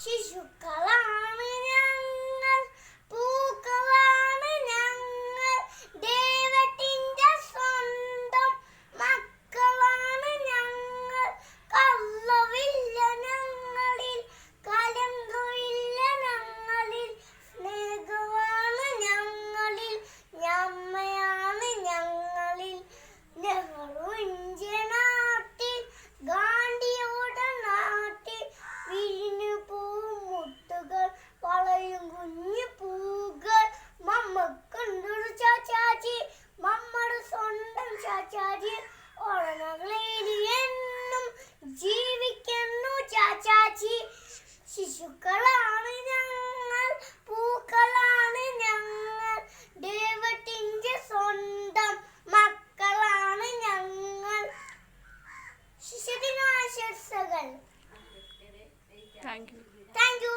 ശിശുക്കളാണ് ഞങ്ങൾ, പൂക്കളാണ് ഞങ്ങൾ, ദൈവത്തിന്റെ സ്വന്തം മക്കളാണ് ഞങ്ങൾ. കള്ളവില്ല ഞങ്ങളിൽ, കലങ്കമില്ല ഞങ്ങളിൽ, സ്നേഹമാണ് ഞങ്ങളിൽ, ഞമ്മയാണ് ഞങ്ങളിൽ. നെഹ്റുവിന്റെ നാട്ടിൽ, ഗാന്ധിയുടെ നാട്ടിൽ വിരിഞ്ഞു പൂമുട്ടുകൾ, വളയും കുഞ്ഞു പൂകൾ. മമ്മക്കുണ്ടൊരു ചാച്ചാജി, മമ്മയുടെ സ്വന്തം ചാച്ചാജി. ഓളനകളേരിയെന്നും ജീവിക്കുന്നു ചാച്ചാജി. ശിശുക്കളാണ് ഞങ്ങൾ, പൂക്കളാണ് ഞങ്ങൾ, ദൈവത്തിന്റെ സ്വന്തം മക്കളാണ് ഞങ്ങൾ. ശിശുദിനാശംസകൾ. Thank you. Thank U.